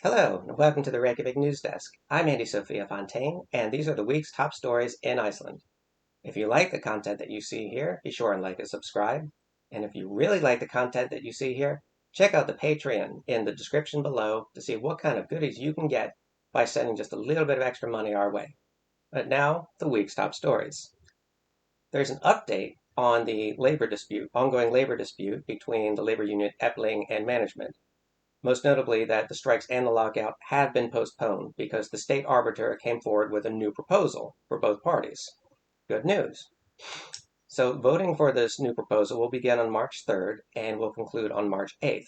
Hello, and welcome to the Reykjavík Newsdesk. I'm Andie Sophia, and these are the week's top stories in Iceland. If you like the content that you see here, be sure and like and subscribe. And if you really like the content that you see here, check out the Patreon in the description below to see what kind of goodies you can get by sending just a little bit of extra money our way. But now, the week's top stories. There's an update on the ongoing labor dispute between the labor union Epling and management. Most notably that the strikes and the lockout have been postponed because the state arbiter came forward with a new proposal for both parties. Good news. So voting for this new proposal will begin on March 3rd and will conclude on March 8th.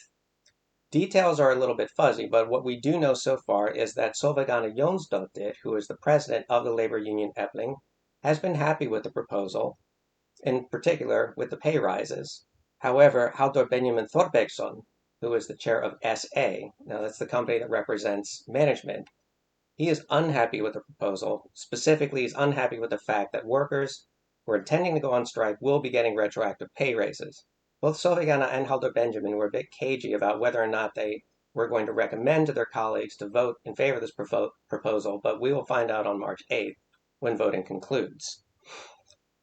Details are a little bit fuzzy, but what we do know so far is that Solveigana Jónsdóttir, who is the president of the labor union Epling, has been happy with the proposal, in particular with the pay rises. However, Halldór Benjamin Þorbergsson, who is the chair of SA, now that's the company that represents management, he is unhappy with the proposal. Specifically, he's unhappy with the fact that workers who are intending to go on strike will be getting retroactive pay raises. Both Solveigana and Halldór Benjamin were a bit cagey about whether or not they were going to recommend to their colleagues to vote in favor of this proposal, but we will find out on March 8th when voting concludes.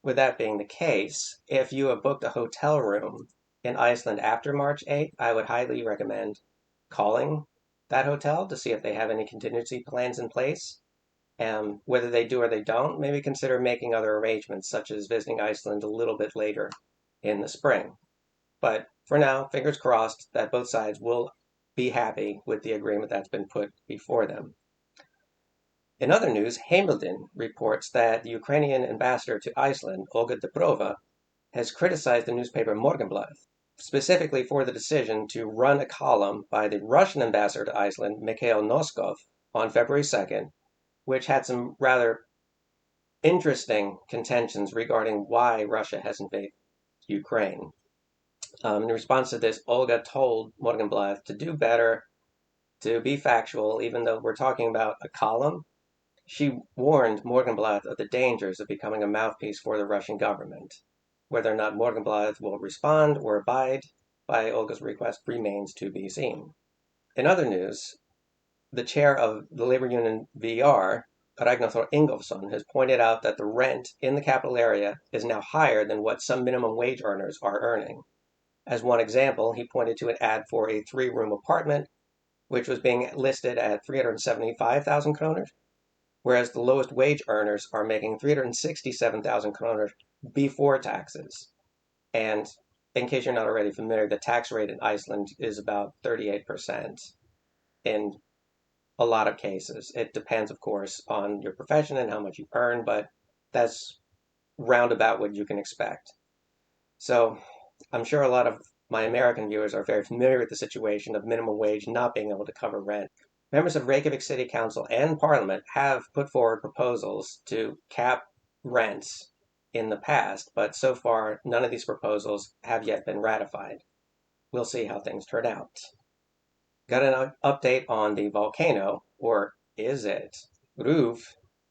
With that being the case, if you have booked a hotel room in Iceland after March 8th, I would highly recommend calling that hotel to see if they have any contingency plans in place. Whether they do or they don't, maybe consider making other arrangements, such as visiting Iceland a little bit later in the spring. But for now, fingers crossed that both sides will be happy with the agreement that's been put before them. In other news, Heimildin reports that the Ukrainian ambassador to Iceland, Olga Dobrova, has criticized the newspaper Morgunblad, specifically for the decision to run a column by the Russian ambassador to Iceland, Mikhail Noskov, on February 2nd, which had some rather interesting contentions regarding why Russia has invaded Ukraine. In response to this, Olga told Morgunblad to do better, to be factual, even though we're talking about a column. She warned Morgunblad of the dangers of becoming a mouthpiece for the Russian government. Whether or not Morgunblad will respond or abide by Olga's request remains to be seen. In other news, the chair of the labor union VR, Ragnar Ingolfsson, has pointed out that the rent in the capital area is now higher than what some minimum wage earners are earning. As one example, he pointed to an ad for a 3-room apartment, which was being listed at 375,000 kroner, whereas the lowest wage earners are making 367,000 kroner before taxes. And in case you're not already familiar, the tax rate in Iceland is about 38% in a lot of cases. It depends, of course, on your profession and how much you earn, but that's roundabout what you can expect. So I'm sure a lot of my American viewers are very familiar with the situation of minimum wage not being able to cover rent. Members of Reykjavík City Council and Parliament have put forward proposals to cap rents in the past, but so far none of these proposals have yet been ratified. We'll see how things turn out. Got an update on the volcano, or is it? RÚV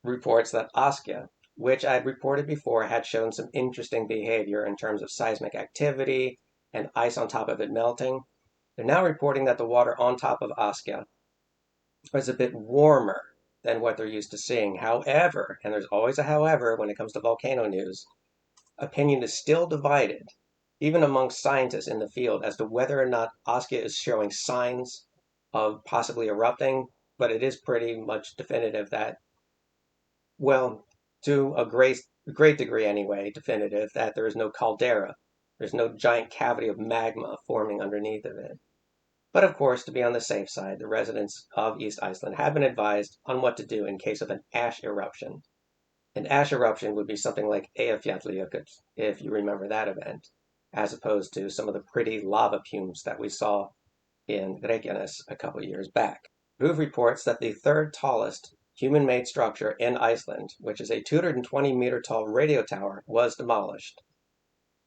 reports that Askja, which I'd reported before, had shown some interesting behavior in terms of seismic activity and ice on top of it melting. They're now reporting that the water on top of Askja was a bit warmer than what they're used to seeing. However, and there's always a however when it comes to volcano news, opinion is still divided, even amongst scientists in the field, as to whether or not Askja is showing signs of possibly erupting, but it is pretty much definitive that, well, to a great degree anyway, definitive that there is no caldera. There's no giant cavity of magma forming underneath of it. But of course, to be on the safe side, the residents of East Iceland have been advised on what to do in case of an ash eruption. An ash eruption would be something like Eyjafjallajökull, if you remember that event, as opposed to some of the pretty lava plumes that we saw in Reykjanes a couple years back. RÚV reports that the third tallest human-made structure in Iceland, which is a 220-meter tall radio tower, was demolished.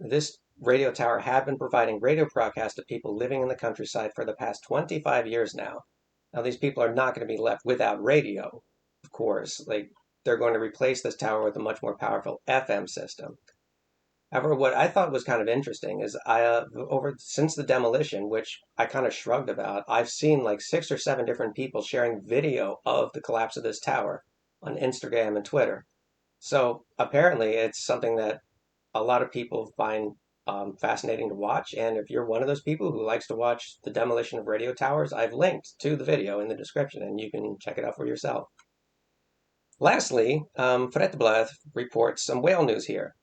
This radio tower had been providing radio broadcasts to people living in the countryside for the past 25 years now. Now, these people are not going to be left without radio, of course. They're going to replace this tower with a much more powerful FM system. However, what I thought was kind of interesting is since the demolition, which I kind of shrugged about, I've seen like 6 or 7 different people sharing video of the collapse of this tower on Instagram and Twitter. So apparently, it's something that a lot of people find fascinating to watch. And if you're one of those people who likes to watch the demolition of radio towers, I've linked to the video in the description, and you can check it out for yourself. Lastly, Fretteblad reports some whale news here.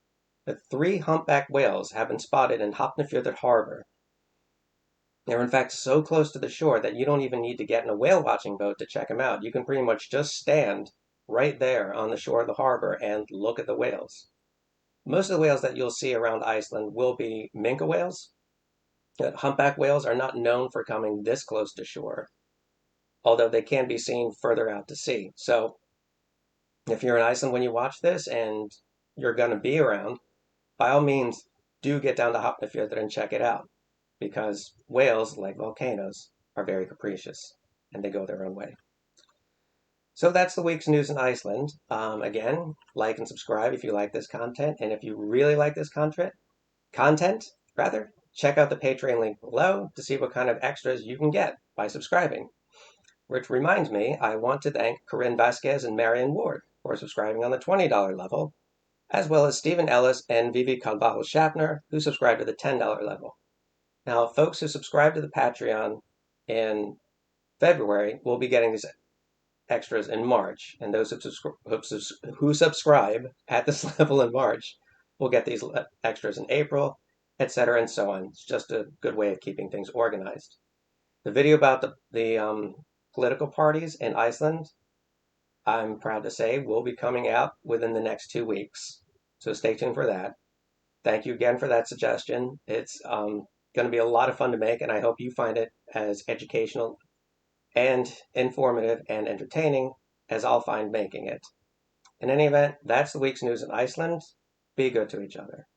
The 3 humpback whales have been spotted in Hafnarfjörður harbor. They're in fact so close to the shore that you don't even need to get in a whale watching boat to check them out. You can pretty much just stand right there on the shore of the harbor and look at the whales. Most of the whales that you'll see around Iceland will be minke whales. Humpback whales are not known for coming this close to shore, although they can be seen further out to sea. So if you're in Iceland when you watch this and you're going to be around, by all means, do get down to Hafnarfjörður and check it out, because whales, like volcanoes, are very capricious, and they go their own way. So that's the week's news in Iceland. Again, like and subscribe if you like this content, and if you really like this content, check out the Patreon link below to see what kind of extras you can get by subscribing. Which reminds me, I want to thank Corinne Vasquez and Marion Ward for subscribing on the $20 level, as well as Stephen Ellis and Vivi Kalbahel-Schaffner, who subscribed to the $10 level. Now, folks who subscribe to the Patreon in February will be getting these extras in March, and those who subscribe at this level in March will get these extras in April, etc., and so on. It's just a good way of keeping things organized. The video about the political parties in Iceland, I'm proud to say, will be coming out within the next 2 weeks. So stay tuned for that. Thank you again for that suggestion. It's going to be a lot of fun to make, and I hope you find it as educational and informative and entertaining as I'll find making it. In any event, that's the week's news in Iceland. Be good to each other.